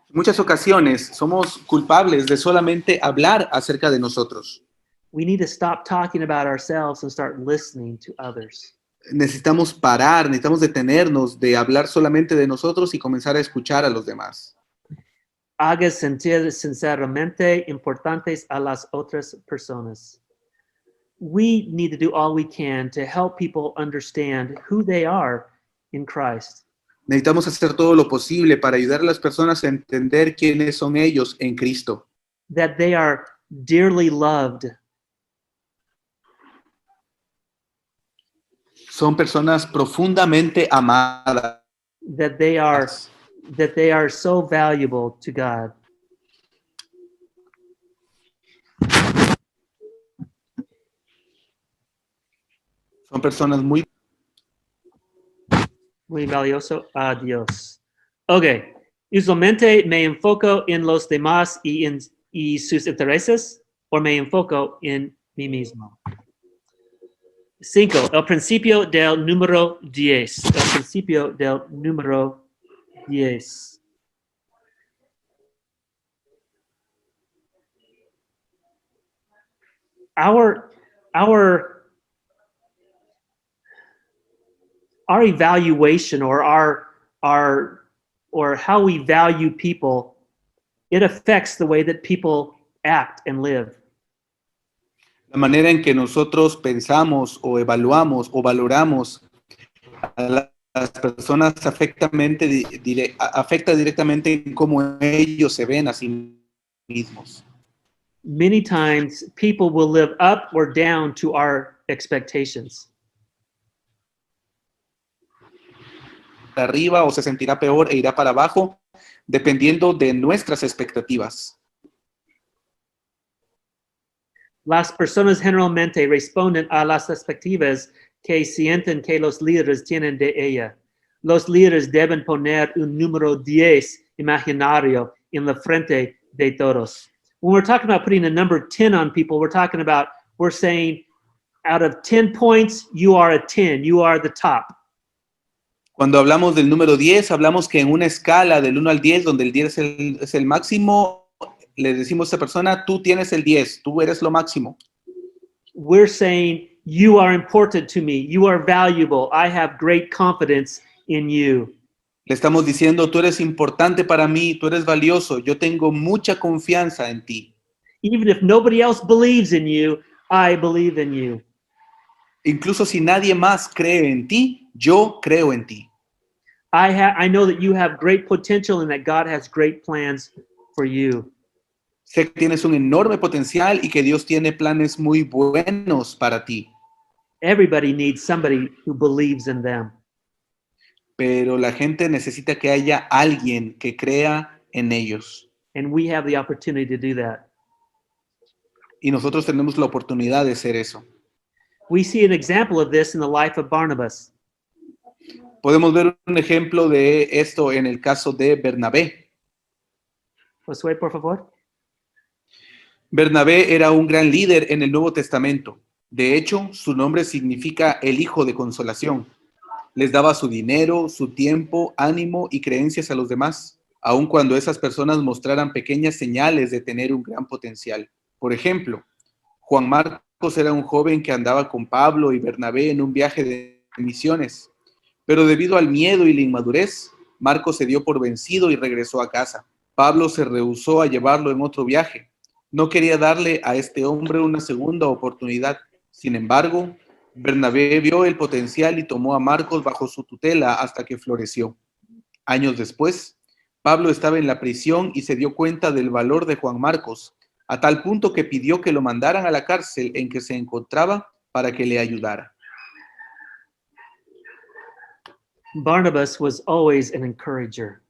En muchas ocasiones somos culpables de solamente hablar acerca de nosotros. We need to stop talking about ourselves and start listening to others. Necesitamos parar, necesitamos detenernos de hablar solamente de nosotros y comenzar a escuchar a los demás. Haga sentir sinceramente importantes a las otras personas. We need to do all we can to help people understand who they are in Christ. Necesitamos hacer todo lo posible para ayudar a las personas a entender quiénes son ellos en Cristo. That they are dearly loved. Son personas profundamente amadas. That they are so valuable to God. Son personas muy valioso a Dios. Ok, usualmente me enfoco en los demás y sus intereses, o me enfoco en mí mismo. 5. El principio del número 10. El principio del número 10. Our evaluation or how we value people, it affects the way that people act and live. La manera en que nosotros pensamos o evaluamos o valoramos a las personas afecta directamente en cómo ellos se ven a sí mismos. Many times people will live up or down to our expectations. Arriba o se sentirá peor e irá para abajo dependiendo de nuestras expectativas. Las personas generalmente responden a las expectativas que sienten que los líderes tienen de ella. Los líderes deben poner un número 10 imaginario en la frente de todos. When we're talking about putting a number 10 on people, we're saying out of 10 points, you are a 10, you are the top. Cuando hablamos del número 10, hablamos que en una escala del 1 al 10, donde el 10 es el máximo, le decimos a esa persona, tú tienes el 10, tú eres lo máximo. We're saying, you are important to me, you are valuable, I have great confidence in you. Le estamos diciendo, tú eres importante para mí, tú eres valioso, yo tengo mucha confianza en ti. Even if nobody else believes in you, I believe in you. Incluso si nadie más cree en ti, yo creo en ti. I know that you have great potential and that God has great plans for you. Sé que tienes un enorme potencial y que Dios tiene planes muy buenos para ti. Everybody needs somebody who believes in them. Pero la gente necesita que haya alguien que crea en ellos. And we have the opportunity to do that. Y nosotros tenemos la oportunidad de ser eso. We see an example of this in the life of Barnabas. Podemos ver un ejemplo de esto en el caso de Bernabé. Josué, por favor. Bernabé era un gran líder en el Nuevo Testamento. De hecho, su nombre significa el hijo de consolación. Les daba su dinero, su tiempo, ánimo y creencias a los demás, aun cuando esas personas mostraran pequeñas señales de tener un gran potencial. Por ejemplo, Juan Marcos era un joven que andaba con Pablo y Bernabé en un viaje de misiones, pero debido al miedo y la inmadurez, Marcos se dio por vencido y regresó a casa. Pablo se rehusó a llevarlo en otro viaje. No quería darle a este hombre una segunda oportunidad. Sin embargo, Bernabé vio el potencial y tomó a Marcos bajo su tutela hasta que floreció. Años después, Pablo estaba en la prisión y se dio cuenta del valor de Juan Marcos, a tal punto que pidió que lo mandaran a la cárcel en que se encontraba para que le ayudara. Barnabas was always an encourager.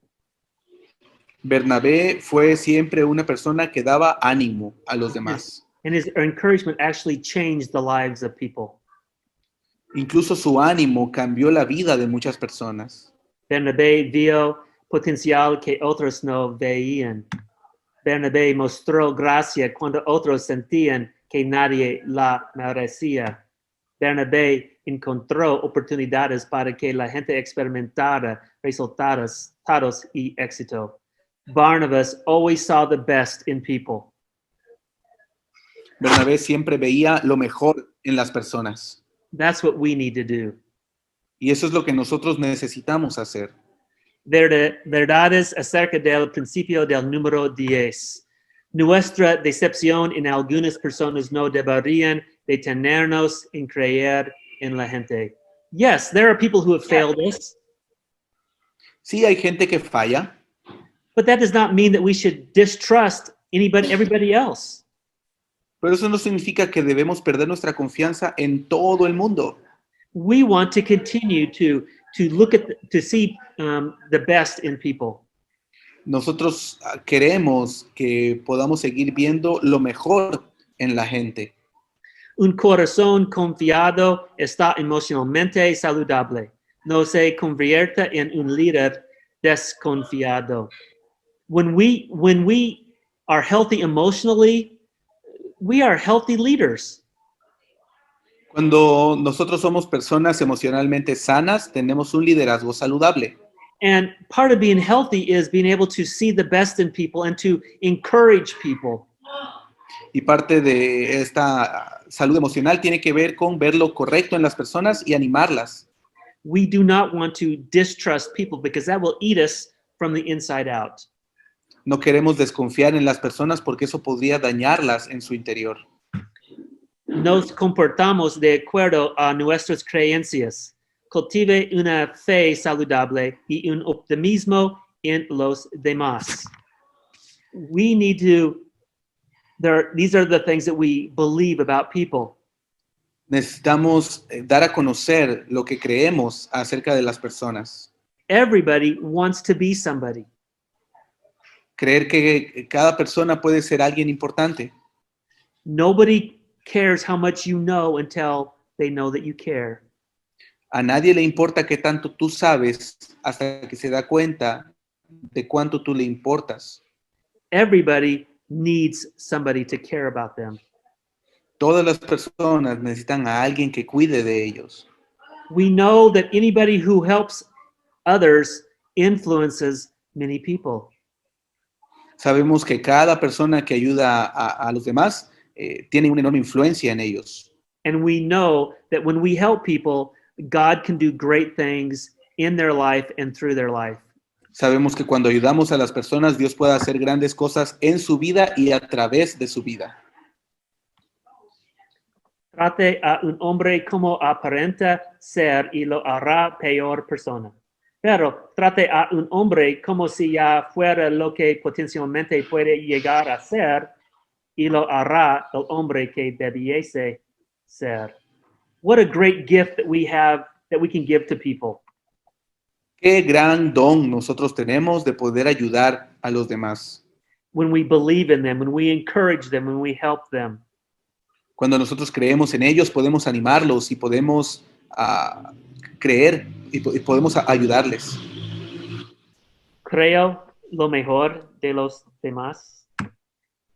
Bernabé fue siempre una persona que daba ánimo a los demás. And his encouragement actually changed the lives of people. Incluso su ánimo cambió la vida de muchas personas. Bernabé vio potencial que otros no veían. Bernabé mostró gracia cuando otros sentían que nadie la merecía. Bernabé encontró oportunidades para que la gente experimentara resultados y éxito. Barnabas always saw the best in people. Bernabé siempre veía lo mejor en las personas. That's what we need to do. Y eso es lo que nosotros necesitamos hacer. Verdades acerca del principio del número 10. Nuestra decepción en algunas personas no deberían detenernos en creer en la gente. Yes, there are people who have failed us, Sí, hay gente que falla, but that does not mean that we should distrust everybody else. pero eso no significa que debemos perder nuestra confianza en todo el mundo. We want to continue to look at to see the best in people. Nosotros queremos que podamos seguir viendo lo mejor en la gente. Un corazón confiado está emocionalmente saludable. No se convierte en un líder desconfiado. When we are healthy emotionally, we are healthy leaders. Cuando nosotros somos personas emocionalmente sanas, tenemos un liderazgo saludable. And part of being healthy is being able to see the best in people and to encourage people. Y parte de esta salud emocional tiene que ver con ver lo correcto en las personas y animarlas. We do not want to distrust people because that will eat us from the inside out. No queremos desconfiar en las personas porque eso podría dañarlas en su interior. Nos comportamos de acuerdo a nuestras creencias. Cultive una fe saludable y un optimismo en los demás. We need to, these are the things that we believe about people. Necesitamos dar a conocer lo que creemos acerca de las personas. Everybody wants to be somebody. Creer que cada persona puede ser alguien importante. Nobody cares how much you know until they know that you care. A nadie le importa qué tanto tú sabes hasta que se da cuenta de cuánto tú le importas. Everybody needs somebody to care about them. Todas las personas necesitan a alguien que cuide de ellos. We know that anybody who helps others influences many people. Sabemos que cada persona que ayuda a los demás tiene una enorme influencia en ellos. And we know that when we help people, God can do great things in their life and through their life. Sabemos que cuando ayudamos a las personas, Dios puede hacer grandes cosas en su vida y a través de su vida. Trate a un hombre como aparenta ser y lo hará peor persona. Pero trate a un hombre como si ya fuera lo que potencialmente puede llegar a ser y lo hará el hombre que debiese ser. What a great gift that we have that we can give to people. Qué gran don nosotros tenemos de poder ayudar a los demás. When we believe in them, when we encourage them, when we help them. Cuando nosotros creemos en ellos, podemos animarlos y podemos creer y podemos ayudarles. Creo lo mejor de los demás.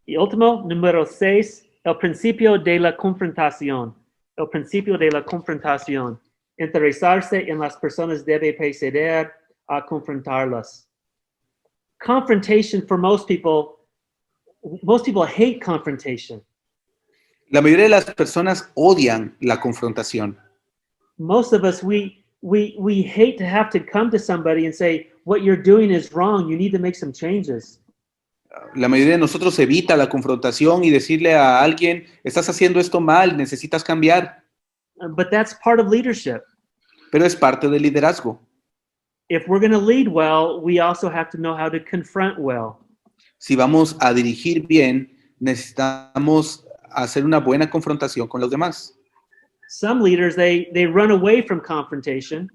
Y último, número 6, el principio de la confrontación. El principio de la confrontación. Interesarse en las personas debe preceder a confrontarlas. Confrontation for most people hate confrontation. La mayoría de las personas odian la confrontación. Most of us, we hate to have to come to somebody and say, what you're doing is wrong, you need to make some changes. La mayoría de nosotros evita la confrontación y decirle a alguien, estás haciendo esto mal, necesitas cambiar. But that's part of leadership. Pero es parte del liderazgo. If we're going to lead well, we also have to know how to confront well. Si vamos a dirigir bien, necesitamos hacer una buena confrontación con los demás. Some leaders, they run away from confrontation.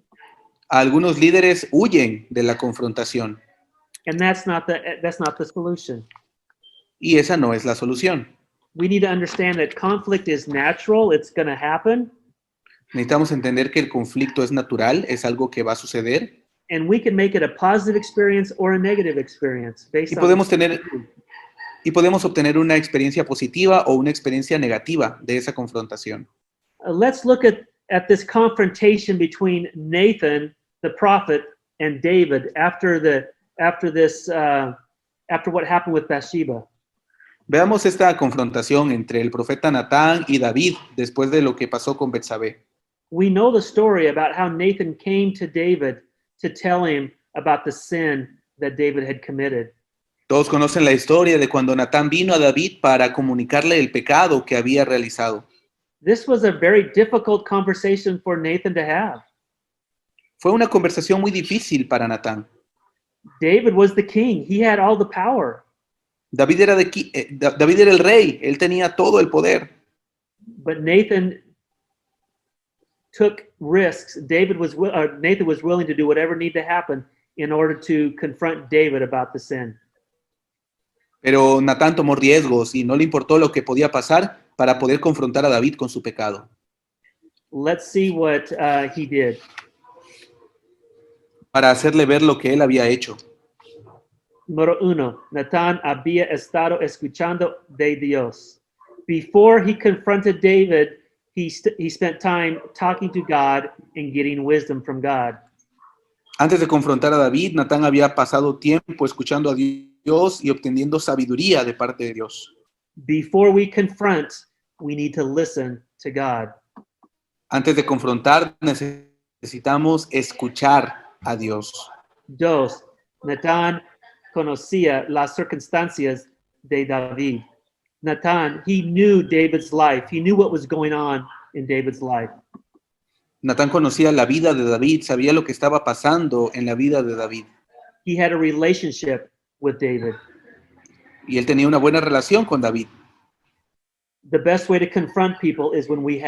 Algunos líderes huyen de la confrontación. And that's not the solution. Y esa no es la solución. We need to understand that conflict is natural, it's going to happen. Necesitamos entender que el conflicto es natural, es algo que va a suceder. And we can make it a positive experience or a negative experience based Y on podemos obtener una experiencia positiva o una experiencia negativa de esa confrontación. Let's look at this confrontation between Nathan, the prophet, and David after what happened with Bathsheba. Veamos esta confrontación entre el profeta Natán y David después de lo que pasó con Betsabé. We know the story about how Nathan came to David to tell him about the sin that David had committed. Todos conocen la historia de cuando Natán vino a David para comunicarle el pecado que había realizado. This was a very difficult conversation for Nathan to have. Fue una conversación muy difícil para Natán. David was the king. He had all the power. David era el rey, él tenía todo el poder. But Nathan took risks. Nathan was willing to do whatever needed to happen in order to confront David about the sin. Pero Natán tomó riesgos y no le importó lo que podía pasar para poder confrontar a David con su pecado. Let's see what he did. Para hacerle ver lo que él había hecho. Número 1. Natán había estado escuchando de Dios. Before he confronted David, he spent time talking to God and getting wisdom from God. Antes de confrontar a David, Natán había pasado tiempo escuchando a Dios y obteniendo sabiduría de parte de Dios. Before we confront, we need to listen to God. Antes de confrontar, necesitamos escuchar a Dios. 2. Natán conocía las circunstancias de David. Natán, he knew David's life. He knew what was going on in David's life. Natán conocía la vida de David, sabía lo que estaba pasando en la vida de David. He had a relationship with David. Y él tenía una buena relación con David. The best way to confront people is when we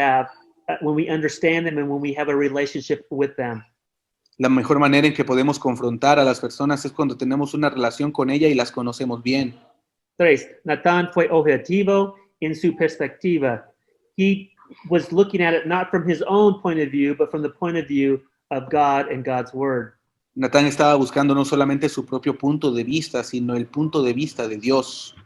understand them and when we have a relationship with them. La mejor manera en que podemos confrontar a las personas es cuando tenemos una relación con ella y las conocemos bien. 3. Natán fue objetivo en su perspectiva. He was looking at it not from his own point of view, but from the point of view of God and God's word. Natán estaba buscando no solamente su propio punto de vista, sino el punto de vista de Dios.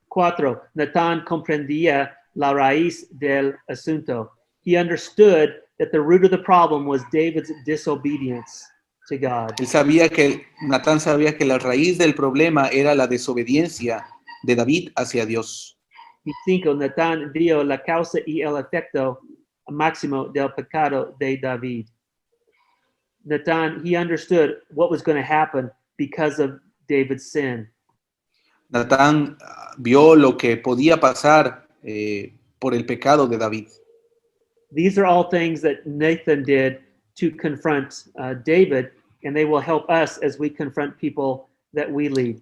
4. Natán comprendía la raíz del asunto. He understood that the root of the problem was David's disobedience to God. Natán sabía que la raíz del problema era la desobediencia de David hacia Dios. Y 5. Natán vio la causa y el efecto máximo del pecado de David. Natán, he understood what was going to happen because of David's sin. Natán vio lo que podía pasar por el pecado de David. These are all things that Nathan did to confront David, and they will help us as we confront people that we lead.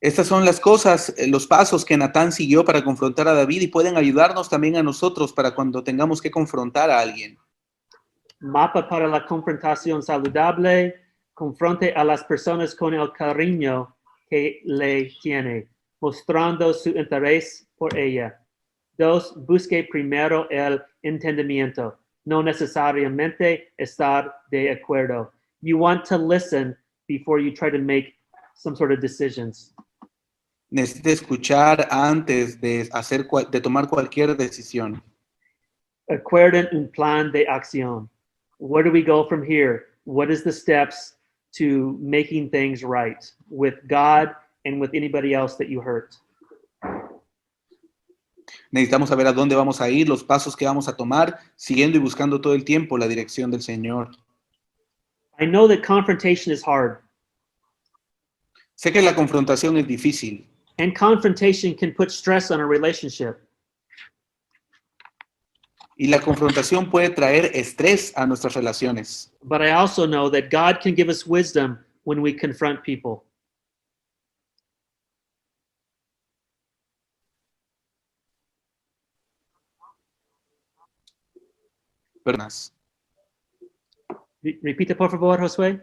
Estas son las cosas, los pasos que Natán siguió para confrontar a David y pueden ayudarnos también a nosotros para cuando tengamos que confrontar a alguien. Mapa para la confrontación saludable, confronte a las personas con el cariño que le tiene, mostrando su interés por ella. Dos, busque primero el entendimiento. No necesariamente estar de acuerdo. You want to listen before you try to make some sort of decisions. Necesita escuchar antes de de tomar cualquier decisión. Acuerden un plan de acción. Where do we go from here? What is the steps to making things right with God and with anybody else that you hurt? Necesitamos saber a dónde vamos a ir, los pasos que vamos a tomar, siguiendo y buscando todo el tiempo la dirección del Señor. I know that confrontation is hard, Sé que la confrontación es difícil and confrontation can put stress on a relationship. y la confrontación puede traer estrés a nuestras relaciones. But I also know that God can give us wisdom when we confront people. Personas. Repite, por favor, Josué.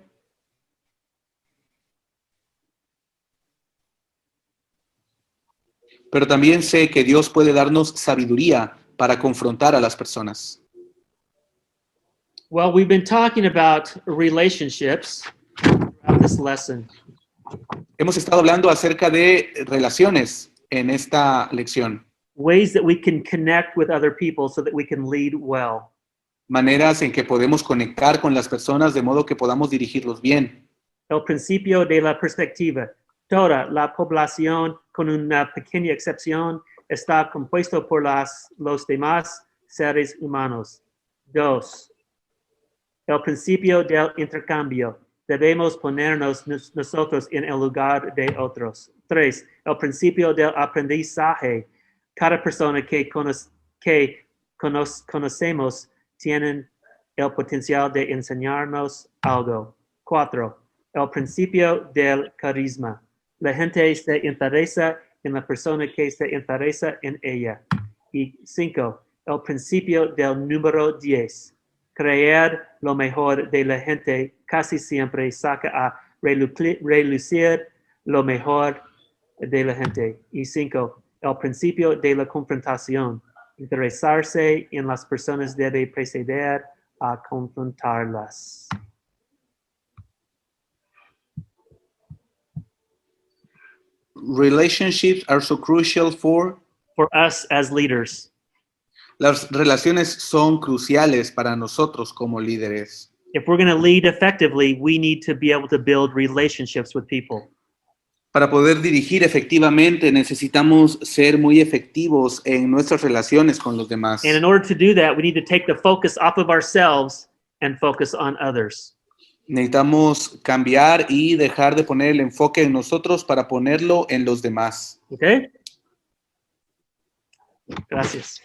Pero también sé que Dios puede darnos sabiduría para confrontar a las personas. Well, we've been talking about relationships throughout this lesson. Hemos estado hablando acerca de relaciones en esta lección. Ways that we can connect with other people so that we can lead well. Maneras en que podemos conectar con las personas de modo que podamos dirigirlos bien. El principio de la perspectiva. Toda la población, con una pequeña excepción, está compuesto por los demás seres humanos. Dos, el principio del intercambio. Debemos ponernos nosotros en el lugar de otros. Tres, el principio del aprendizaje. Cada persona que conocemos tiene el potencial de enseñarnos algo. Cuatro, el principio del carisma. La gente se interesa en la persona que se interesa en ella. Y cinco, el principio del número 10. Creer lo mejor de la gente casi siempre saca a relucir lo mejor de la gente. Y cinco, el principio de la confrontación. Interesarse en las personas debe preceder a confrontarlas. Relationships are so crucial for... For us as leaders. Las relaciones son cruciales para nosotros como líderes. If we're going to lead effectively, we need to be able to build relationships with people. Para poder dirigir efectivamente necesitamos ser muy efectivos en nuestras relaciones con los demás. And in order to do that, we need to take the focus off of ourselves and focus on others. Necesitamos cambiar y dejar de poner el enfoque en nosotros para ponerlo en los demás. Okay? Gracias.